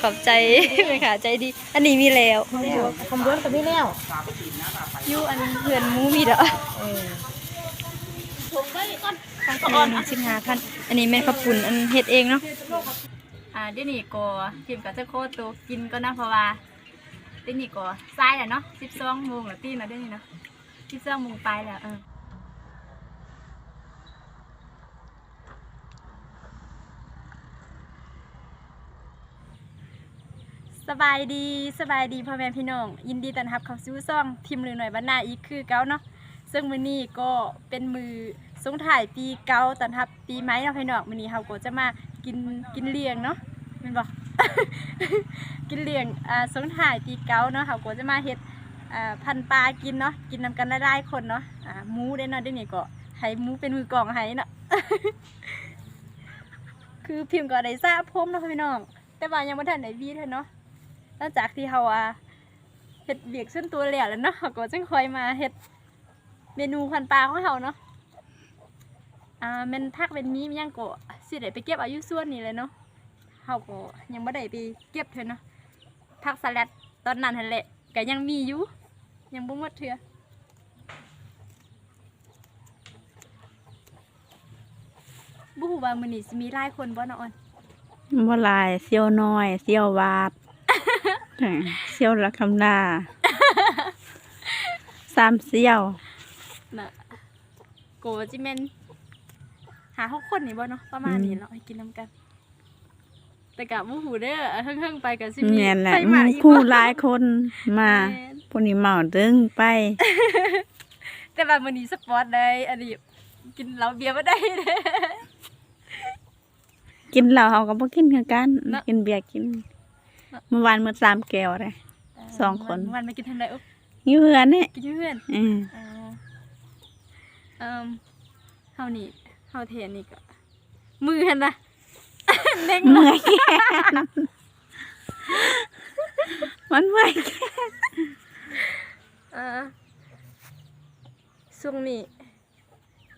ขอบใจไม่ค่ะใจดีอันนี้มีแล้วคำด้วนก็มีแล้วยู่อันเพื่อนมูมีเด้อถูกได้ก่อน15,000อันนี้แม่ข้าวปุ่นอันเฮ็ดเองเนาะเดี๋ยวนี้ก็พิมก็จะโคตรตัวกินก็นะเพราะว่าเดี๋ยวนี้ก็สายแล้วเนาะ12 โมงแล้วตีนะเดี๋ยวนี้เนาะ12 โมงไปแล้วสบายดีพ่อแม่พี่น้องยินดีต้อนรับเข้าสู่ช่องพิมพ์ลือหน่อยบ้านนาอีกคือเก่าเนาะซึ่งมื้อนี้ก็เป็นมือส่งท้ายปีเก่าต้อนรับปีใหม่เนาะพี่น้องมื้อนี้เฮาก็จะมากินเลี้ยงเนาะแม่นบ่ กินเลี้ยงส่งท้ายปีเก่าเนาะเฮาก็จะมาเฮ็ดพันปลากินเนาะกินนำกันหลายๆคนเนาะหมูได้เนาะเดี๋ยวนี้ก็ให้หมูเป็นมือกองให้เนาะ คือพิมพ์ก็ได้ทราบพร้อมเนาะพี่น้องแต่ว่ายังบ่ทันได้วีดเนาะหลังจากที่เฮาเฮ็ดเวียกส่วนตัวแล้วเนาะเฮาก็จึงค่อยมาเฮ็ดเมนูพันปลาของเฮาเนาะแม่นผักเป็นมีหยังก็สิได้ไปเก็บเอาอยู่สวนนี่เลยเนาะเฮาก็ยังบ่ได้ไปเก็บเทื่อเนาะผักสลัดตอนนั้นหั่นแหละก็ยังมีอยู่ยังบ่หมดเทื่อบ่ฮู้ว่ามื้อนี้สิมีหลายคนบ่เนาะออนบ่ลายเซี่ยวน้อยเซี่ยววาดเซี่ยวละคำนา3 เซี่ยวน่ะโกจิแม่น5-6 คนนี่บ่เนาะประมาณนี้เนาะให้กินนำกันแต่กะบ่ฮู้เด้อเฮิงๆไปก็สิมีไปมาอีกคู่หลายคนมาผู้นี้เมาตึงไป แต่ว่ามื้อนี้สปอร์ตได้อันนี้กินเหล้าเบียร์บ่ได้เด้กินเหล้าเฮาก็บ่กินคือกันกินเบียร์กินเมื่อวานมื้อ3 แก้วเลย2 คนวันมากินทางใดอุ๊บอยู่เฮือนนี่กินอยู่เฮือนเฮานี่เฮาเทนี่ก็มือหั่นน่ะเด้งเมื่อยแขนมันเมื่อยแขนช่วงนี้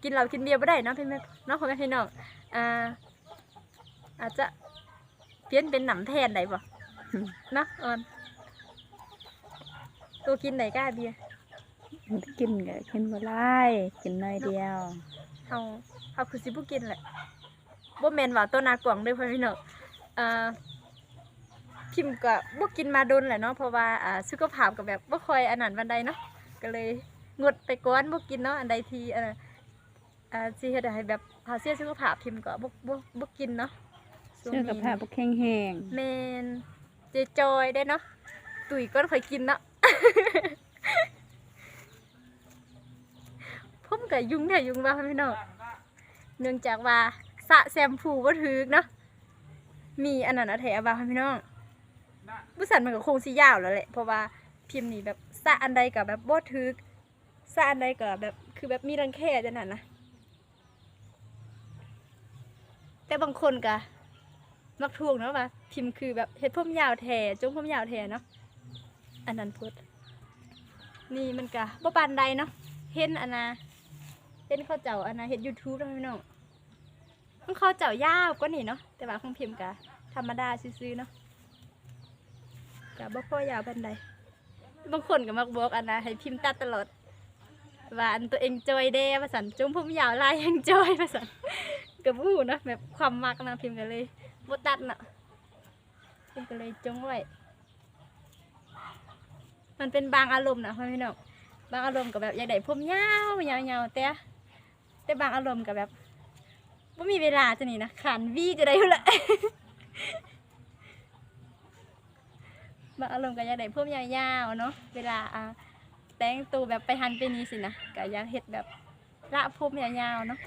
กินเหล้ากินเบียร์บ่ได้เนาะพี่แม่เนาะพ่อแม่พี่น้องอาจจะเปลี่ยนเป็นหนำแทนได้บ่เนาะออนตัวกินไหนกล้าเบียร์กินก็กินบ่หลายกินน้อยเดียวเฮาคือสิบ่กินแหละบ่แม่นว่าตัวนากวางเด้อพ่อพี่น้องพิมพ์ก็บ่กินมาโดนแหละเนาะเพราะว่าสุขภาพก็แบบบ่ค่อยอันนั้นปานใดเนาะก็เลยงดไปก่อนบ่กินเนาะอันใดที่สิเฮ็ดให้แบบพาเสียสุขภาพพิมพ์ก็บ่กินเนาะสุขภาพบ่แข็งแรงแม่นจอยได้เนาะตุ๋ยก็ค่อยกินเนาะ ผมก็ยุ่งแท้ยุ่งว่าพี่น้องเนื่องจากว่าสระแชมพูบ่ถึกเนาะมีอันนั้นแท้ว่าพี่น้องบ่สั่นมันก็คงสิยาวแล้วแหละเพราะว่าพิมพ์นี่แบบสระอันใดก็แบบบ่ถึกสระอันใดก็แบบคือแบบมีรังแคจังนั้นนะแต่บางคนก็มักทวงเนาะว่าพิมพ์คือแบบเฮ็ดผมยาวแท้จงผมยาวแท้เนาะอันนั้นพูดนี่มันก็บ่ปานใดเนาะเห็นอันน่ะเห็นเขาเจ้าอันน่ะเฮ็ด YouTube แล้วพี่น้องมันเขาเจ้ายาวกว่านี่เนาะแต่ว่าของพิมพ์ก็ธรรมดาซื่อๆเนาะก็บ่พอยาวปานใดบางคนก็มักบอกอันน่ะให้พิมพ์ตัดตลอดว่าอันตัวเองจอยเด้ว่าซั่นจงผมยาวลายแห่งจอยว่าซั่นก็บ่ฮู้เนาะแบบความมักนะพิมพ์ก็เลยบ่ตัดน่ะพิมพ์ก็เลยจงไว้มันเป็นบางอารมณ์นะพี่น้องบางอารมณ์ก็แบบอยากได้ผมยาวแต่บางอารมณ์ก็แบบไม่มีเวลาจะนี่นะขันวีจะได้อยู่ละ บางอารมณ์ก็อยากได้ผมยาวๆเนาะเวลาแต่งตัวแบบไปหันไปนี้สินะก็อยากเห็ดแบบละผมยาวๆเนาะ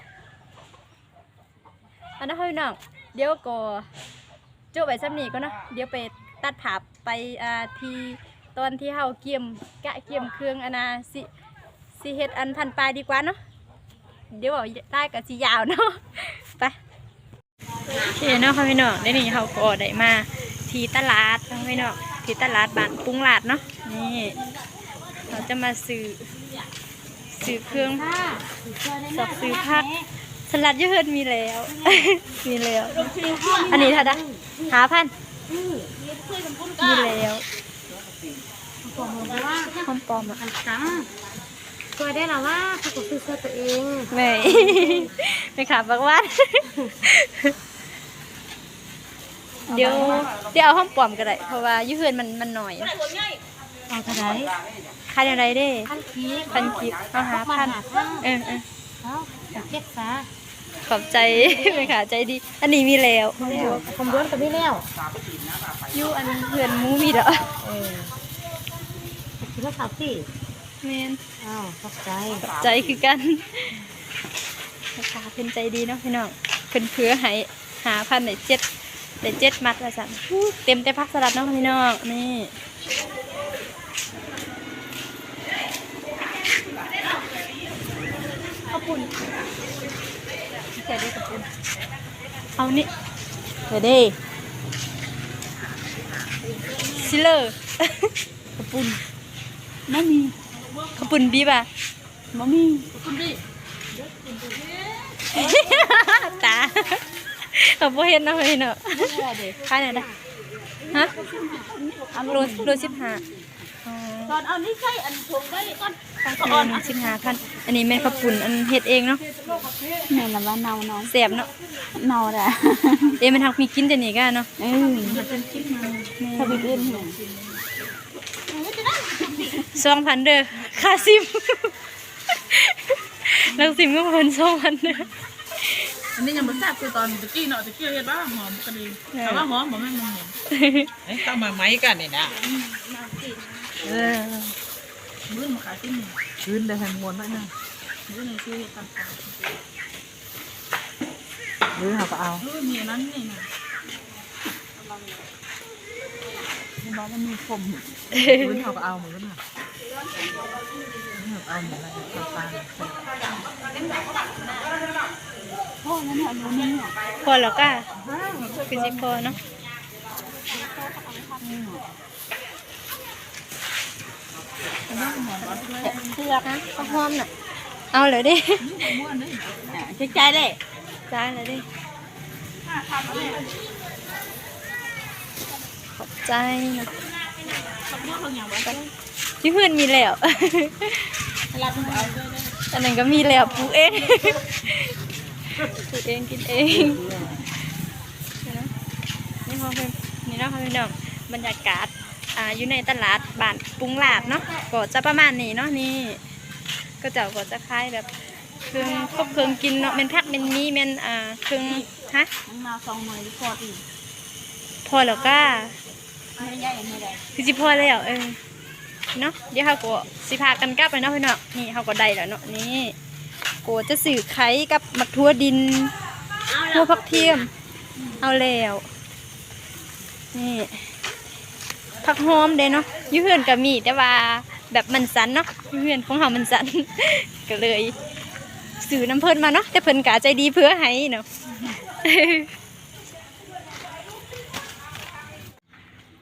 อันนั้นพี่น้องเดี๋ยวก็โจ้ไปซ้ำนี่ก็นะเดี๋ยวไปตัดภาพไปที่ตอนที่เฮาเกี่ยมเครื่องอันน่ะสิเฮ็ดอันพันปลายดีกว่าเนาะเดี๋ยวได้ก็สิยาวเนาะไปโอเคเนาะค่ะพี่น้องได้นี่เฮาก็ได้มาที่ตลาดเนาะพี่น้องที่ตลาดบ้านปุงลาดเนาะนี่เราจะมาซื้อเครื่องซื้อผักสลัดเยอะมีแล้ว มีแล้วอันนี้เท่าไหร่5,000 มีแล้ว ผมบอกว่า หอมปลอมอ่ะ อันซ้ำช่วยได้แล้วว่าเขาก็ซื้อเสื้อตัวเอง แม่ ไม่ขาบักวันเดี๋ยวเอาหอมปลอมก็ได้เพราะว่าอยู่เฮือนมันหน่อย เอาเท่าไหร่ ขายอะไรได้ พันกีบ พันกิบเอาหาพันเออ เอาเก็บซะ ขอบใจ ไม่ขาใจดี อันนี้มีแล้ว ผมร้วนกับพี่แล้ว อยู่อันเฮือนหมูมีแล้ว คิดว่าสาวสี่ แม่น อ้าวขอบใจ ใจคือกันราคาเพิ่นใจดีเนาะพี่น้องเพิ่นเพื่อให้หาพันได้7มัดละสั่นเต็มแต่ผักสลัดเนาะพี่น้องนี่ข้าวปุ้นแค่ได้ข้าวปุ้นเอานี่เดี๋ยวดิซิเลอร์ข้าวปุ้นไม่มีข้าวปุ้นบีบอ่ะไม่มี ตาเขาบ่เห็นเนาะพี่เนาะขายไหนได้ฮะโล15ตอนเอานี่ใช่อันถุงไว้ก่อน โลนึง15,000อันนี้แม่นข้าวปุ้นอันเฮ็ดเองเนาะ แม่ละว่าเนาเนา แซ่บเนาะ เนาแหละ มันทักมีกินแต่นี่กันเนาะ ถ้าไปกิน 2,000เด้อค่าซิมนักซิมก็เพิ่น2,000เด้อ อันนี้ยังไม่ทราบคือตอนตะกี้เนาะตะกี้เห็นว่าหอมก็ดีแต่ว่าหอมแม่มันหอมต้องมาไม้กันเนี่ยนะมื้อมาขายที่นี่คืนได้แห่งมวลมากนะมื้อในชื่อต่างๆมื้อเขาก็เอามีนั้นนี่นะมันบอกมันมีคมมื้อเขาก็เอาเหมือนกันนะมื้อเขาเอาเหมือนอะไรต่างๆ พ่อนั่นน่ะรู้นี่น่ะ พอแล้วก็คือสิพอเนาะเลือกนะข้าวหอมน่ะเอาเลยดิ ใจได้ ได้เลยดิขอบใจนะที่เพื่อนมีแล้วอันนั้นก็มีแล้วปลูกเองปลูกเองกินเองนี่พอเพื่อนนี่เนาะพี่น้องบรรยากาศอยู่ในตลาดบ้านปรุงลาบเนาะก็จะประมาณนี้เนาะนี่ก็จะคล้ายแบบเครื่องครบเครื่องกินเนาะเป็นผักเป็นมีเป็นเครื่องฮะ ทั้งมา2หน่วยพออีก พอแล้วก็ ไม่ใหญ่ไม่ได้ คือสิพอแล้วเนาะเดี๋ยวเขาก็สิพากันกลับไปเนาะพี่เนาะนี่เขาก็ได้แล้วเนาะนี่โกจะสื่อไข่กับมักทั่วดินทั่วผักเทียมเอาแล้วนี่ผักหอมเด้เนาะอยูเฮือนก็มีแต่ว่าแบบมันสันเนาะอยูเฮือนของเขามันสัน ก็เลยสื่อน้ำเพิ่นมาเนาะแต่เพิ่นกะใจดีเพื่อให้เนาะ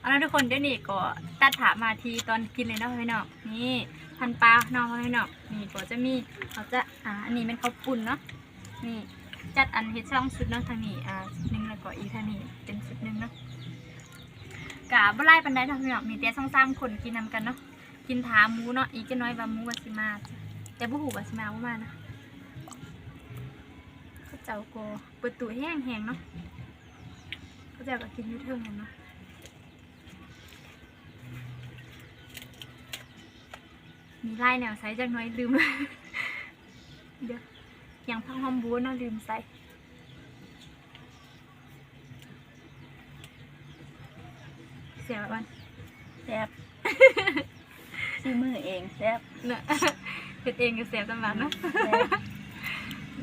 เอาละทุกคนเดี๋ยวนี้ก็ตัดถามาทีตอนกินเลยเนาะพี่น้องนี่พันปลาเนาะพี่น้องนี่ก็จะมีเขาจะอันนี้เป็นข้าวปุ้นเนาะนี่จัดอันเฮ็ดช่องชุดเนาะทางนี้หนึ่งแล้วก็อีกทางนี้เป็นชุดหนึ่งเนาะกะบ่ไล่ปันได้เนาะพี่น้องมีแต่2-3คนกินนำกันเนาะกินถาหมูเนาะอีกจะน้อยว่าหมูว่าสิมาแต่บ่ฮู้ว่าสิมาบ่มานะเขาเจ้าก็เปิดตู้แห้งๆเนาะเขาเจ้าก็กินอยู่เทิงเนาะมีไล่แนวไซส์จังน้อยลืม เดี๋ยวอย่างพังหอมบัวเนาะลืมใส่เสียบวัน แซ่บซื้อมือเองแซ่บ เนอะ เผ็ดเองก็เสียบตำบักเนาะ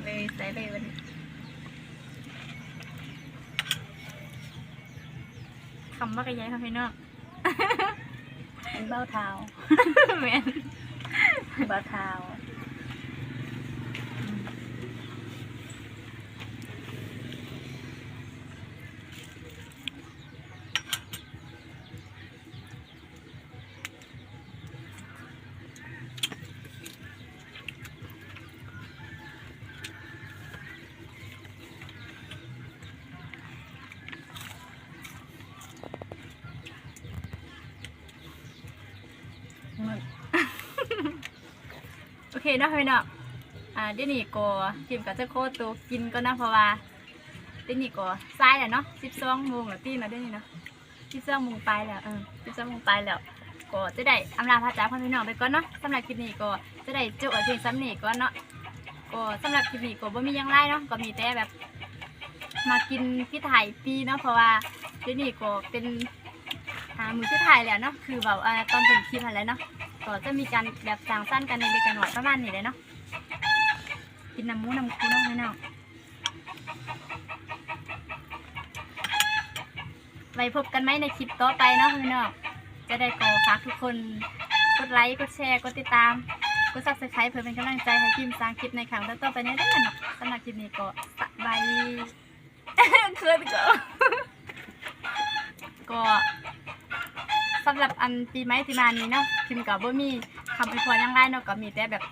เลยใส่เลยวันนี้คำว่ากระยายค่ะพี่น้อง เป็นเบ้าเท้า แม่น เบ้าเท้า มึง โอเคเนาะพี่น้องเดี๋ยวนี้ก็พิมก็จะโคตรตัวกินก็นะเพราะว่าเดี๋ยวนี้ก็สายแล้วเนาะ12 โมงแล้วตีนแล้วเดี๋ยวนี้เนาะ12 โมงไปแล้ว12 โมงไปแล้วก็จะได้อำลาพระจากพ่อพี่น้องไปก่อนเนาะสำหรับคลิปนี้ก็จะได้จบเอาเพียงซ้ำนี้ก่อนเนาะก็สำหรับคลิปนี้ก็บ่มีหยังไรเนาะก็มีแต่แบบมากินพี่ไทยปีเนาะเพราะว่าเดี๋ยวนี้ก็เป็นมือพี่ไทยแล้วเนาะคือแบบตอนเป็นคลิปอะไรเนาะก็จะมีการแบบสร้างสรรค์กันในเด็กกันหน่อยประมาณนี้เลยเนาะกินน้ำมูน้ำคูน้ำไม่เนาะไว้พบกันไหมในคลิปต่อไปเนาะพี่น้องจะได้ขอฝากทุกคนกดไลค์กดแชร์กดติดตามกด Subscribe เพื่อเป็นกำลังใจให้ทีมสร้างคลิปในครั้งต่อไปนี้ด้วยกันเนาะสำหรับคลิปนี้ก็สบายดี เคยก็สำหรับอันปีใหม่ที่มานี้เนาะทีมกับบ่มีคำอวยพรยังไงเนาะก็มีแต่แบบ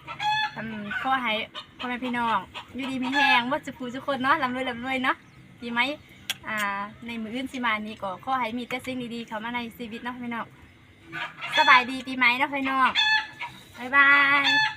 ขอให้พ่อแม่พี่น้องอยู่ดีมีแฮงบ่จะผู้ทุกคนเนาะร่ำรวยเนาะปีใหม่ในมื้ออื่นสิมานี้ก็ขอให้มีแต่สิ่งดีๆเข้ามาในชีวิตเนาะพี่น้องสบายดีปีใหม่เนาะพี่น้องบ๊ายบาย